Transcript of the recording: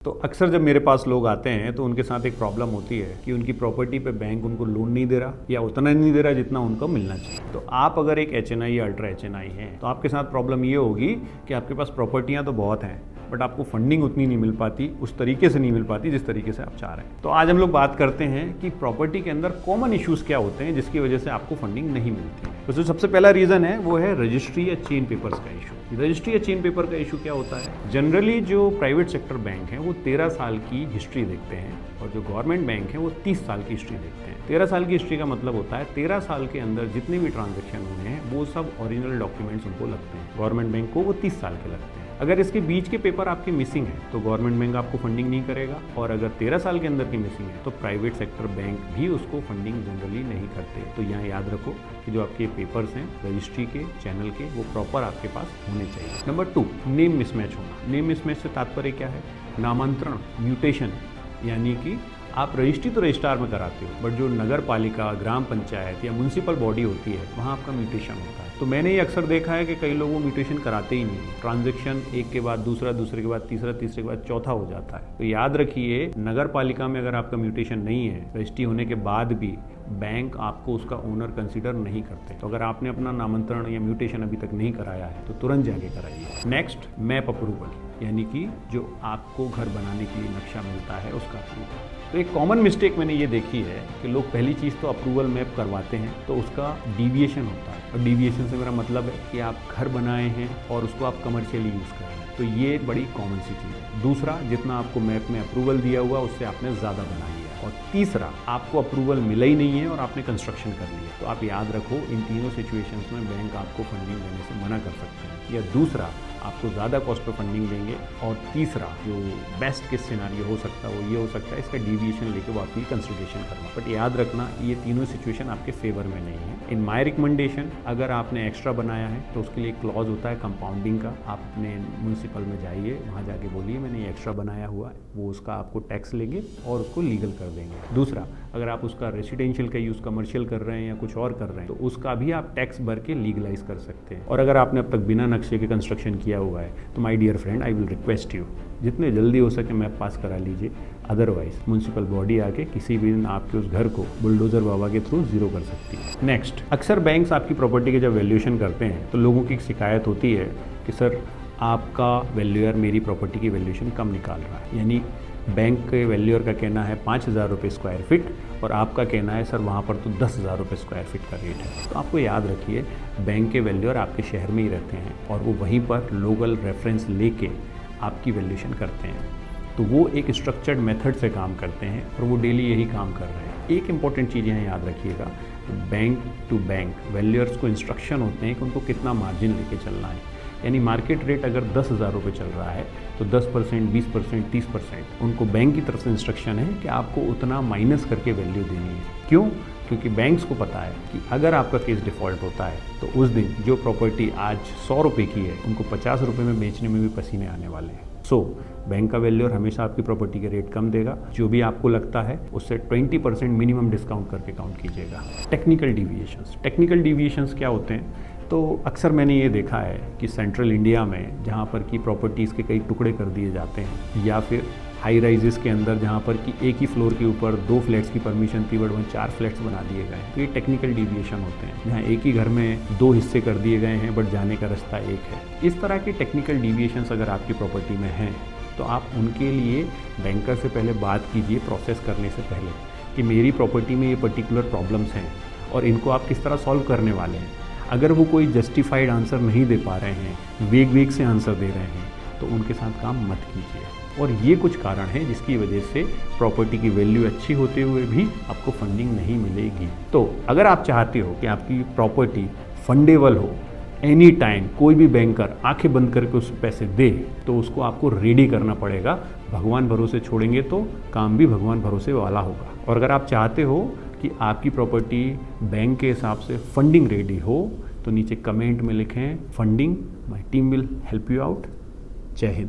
तो अक्सर जब मेरे पास लोग आते हैं तो उनके साथ एक प्रॉब्लम होती है कि उनकी प्रॉपर्टी पे बैंक उनको लोन नहीं दे रहा या उतना नहीं दे रहा जितना उनको मिलना चाहिए। तो आप अगर एक HNI या अल्ट्रा HNI हैं तो आपके साथ प्रॉब्लम ये होगी कि आपके पास प्रॉपर्टियां तो बहुत हैं बट आपको फंडिंग उतनी नहीं मिल पाती, उस तरीके से नहीं मिल पाती जिस तरीके से आप चाह रहे हैं। तो आज हम लोग बात करते हैं कि प्रॉपर्टी के अंदर कॉमन इश्यूज क्या होते हैं जिसकी वजह से आपको फंडिंग नहीं मिलती है। तो जो सबसे पहला रीजन है वो है रजिस्ट्री या चेन पेपर्स का इशू। रजिस्ट्री या चेन पेपर का इशू क्या होता है? जनरली जो प्राइवेट सेक्टर बैंक हैं वो 13 साल की हिस्ट्री देखते हैं और जो गवर्नमेंट बैंक है वो 30 साल की हिस्ट्री देखते हैं। 13 साल की हिस्ट्री का मतलब होता है 13 साल के अंदर जितने भी ट्रांजेक्शन हुए हैं वो सब ओरिजिनल डॉक्यूमेंट्स उनको लगते हैं। गवर्नमेंट बैंक को वो 30 साल के लगते हैं। अगर इसके बीच के पेपर आपके मिसिंग है तो गवर्नमेंट बैंक आपको फंडिंग नहीं करेगा, और अगर 13 साल के अंदर की मिसिंग है तो प्राइवेट सेक्टर बैंक भी उसको फंडिंग जनरली नहीं करते। तो यहाँ याद रखो कि जो आपके पेपर्स हैं रजिस्ट्री के, चैनल के, वो प्रॉपर आपके पास होने चाहिए। नंबर 2, नेम मिसमैच होना। नेम मिसमैच से तात्पर्य क्या है? नामांतरण, म्यूटेशन, यानी कि आप रजिस्ट्री तो रजिस्ट्रार में कराते हो बट जो नगर पालिका, ग्राम पंचायत या म्यूनसिपल बॉडी होती है वहाँ आपका म्यूटेशन होता है। तो मैंने ये अक्सर देखा है कि कई लोग वो म्यूटेशन कराते ही नहीं। ट्रांजैक्शन एक के बाद दूसरा, दूसरे के बाद तीसरा, तीसरे के बाद चौथा हो जाता है। तो याद रखिए, नगर पालिका में अगर आपका म्यूटेशन नहीं है, रजिस्ट्री होने के बाद भी बैंक आपको उसका ओनर कंसीडर नहीं करते। तो अगर आपने अपना नामांतरण या म्यूटेशन अभी तक नहीं कराया है तो तुरंत जाके कराइए। नेक्स्ट, मैप अप्रूवल, यानी कि जो आपको घर बनाने के लिए नक्शा मिलता है उसका अप्रूवल। तो एक कॉमन मिस्टेक मैंने ये देखी है कि लोग पहली चीज़ तो अप्रूवल मैप करवाते हैं तो उसका डिविएशन होता है, और डिविएशन से मेरा मतलब है कि आप घर बनाए हैं और उसको आप कमर्शियली यूज़ कर रहे हैं। तो ये बड़ी कॉमन सी चीज़ है। दूसरा, जितना आपको मैप में अप्रूवल दिया हुआ उससे आपने ज़्यादा बना लिया। और तीसरा, आपको अप्रूवल मिला ही नहीं है और आपने कंस्ट्रक्शन कर लिया। तो आप याद रखो, इन तीनों सिचुएशंस में बैंक आपको फंडिंग देने से मना कर सकते हैं। या दूसरा, आपको ज़्यादा कॉस्ट पर फंडिंग देंगे, और तीसरा जो बेस्ट केस सिनारियो हो सकता है वो ये हो सकता है इसका डिविएशन लेके वो आपकी कंसिडरेशन करना। बट याद रखना, ये तीनों सिचुएशन आपके फेवर में नहीं है। इन माई रिकमेंडेशन, अगर आपने एक्स्ट्रा बनाया है तो उसके लिए क्लॉज होता है कंपाउंडिंग का। आप अपने म्यूनसिपल में जाइए, वहाँ जाके बोलिए मैंने ये एक्स्ट्रा बनाया हुआ है, वो उसका आपको टैक्स लेंगे और उसको लीगल कर देंगे। दूसरा, अगर आप उसका रेसिडेंशियल का यूज़ कमर्शियल कर रहे हैं या कुछ और कर रहे हैं तो उसका भी आप टैक्स भर के लीगलाइज कर सकते हैं। और अगर आपने अब तक बिना नक्शे के कंस्ट्रक्शन किया हुआ है तो my dear friend, I will request you, जितने जल्दी हो सके मैप पास करा लीजिए। अदरवाइज म्यूनसिपल बॉडी आके किसी भी दिन आपके उस घर को बुलडोजर बाबा के थ्रू जीरो कर सकती है। नेक्स्ट, अक्सर बैंक्स आपकी प्रॉपर्टी के जब वैल्यूएशन करते हैं तो लोगों की एक शिकायत होती है कि सर आपका वैल्यूअर मेरी प्रॉपर्टी की वैल्यूएशन कम निकाल रहा है। यानी बैंक के वैल्यूअर का कहना है 5,000 रुपये स्क्वायर फीट और आपका कहना है सर वहाँ पर तो 10,000 रुपये स्क्वायर फीट का रेट है। तो आपको याद रखिए, बैंक के वैल्यूअर आपके शहर में ही रहते हैं और वो वहीं पर लोकल रेफरेंस लेके आपकी वैल्यूएशन करते हैं। तो वो एक स्ट्रक्चर्ड मेथड से काम करते हैं और वो डेली यही काम कर रहे हैं। एक इंपॉर्टेंट चीज़ यहाँ याद रखिएगा, बैंक टू बैंक वैल्यूअर्स को इंस्ट्रक्शन होते हैं कि उनको कितना मार्जिन लेके चलना है। यानी मार्केट रेट अगर 10,000 रुपये चल रहा है तो 10%, 20%, 30% उनको बैंक की तरफ से इंस्ट्रक्शन है कि आपको उतना माइनस करके वैल्यू देनी है। क्यों? क्योंकि बैंक्स को पता है कि अगर आपका केस डिफ़ॉल्ट होता है तो उस दिन जो प्रॉपर्टी आज 100 रुपये की है उनको 50 रुपये में बेचने में भी पसीने आने वाले हैं। सो बैंक का वैल्यूअर हमेशा आपकी प्रॉपर्टी के रेट कम देगा। जो भी आपको लगता है उससे 20% मिनिमम डिस्काउंट करके काउंट कीजिएगा। टेक्निकल डिविएशंस, टेक्निकल डिविएशंस क्या होते हैं? तो अक्सर मैंने ये देखा है कि सेंट्रल इंडिया में जहाँ पर कि प्रॉपर्टीज़ के कई टुकड़े कर दिए जाते हैं, या फिर हाई राइजेस के अंदर जहाँ पर कि एक ही फ्लोर के ऊपर 2 फ्लैट्स की परमिशन थी बट वहाँ 4 फ्लैट्स बना दिए गए हैं। तो ये टेक्निकल डिविएशन होते हैं। जहाँ एक ही घर में 2 हिस्से कर दिए गए हैं बट जाने का रास्ता एक है। इस तरह के टेक्निकल डिविएशंस अगर आपकी प्रॉपर्टी में हैं तो आप उनके लिए बैंकर से पहले बात कीजिए, प्रोसेस करने से पहले, कि मेरी प्रॉपर्टी में ये पर्टिकुलर प्रॉब्लम्स हैं और इनको आप किस तरह सॉल्व करने वाले हैं। अगर वो कोई जस्टिफाइड आंसर नहीं दे पा रहे हैं, वेग से आंसर दे रहे हैं, तो उनके साथ काम मत कीजिए। और ये कुछ कारण हैं जिसकी वजह से प्रॉपर्टी की वैल्यू अच्छी होते हुए भी आपको फंडिंग नहीं मिलेगी। तो अगर आप चाहते हो कि आपकी प्रॉपर्टी फंडेबल हो, एनी टाइम कोई भी बैंकर आंखें बंद करके उस पैसे दे, तो उसको आपको रेडी करना पड़ेगा। भगवान भरोसे छोड़ेंगे तो काम भी भगवान भरोसे वाला होगा। और अगर आप चाहते हो कि आपकी प्रॉपर्टी बैंक के हिसाब से फंडिंग रेडी हो तो नीचे कमेंट में लिखें funding, my team will help you out. जय हिंद।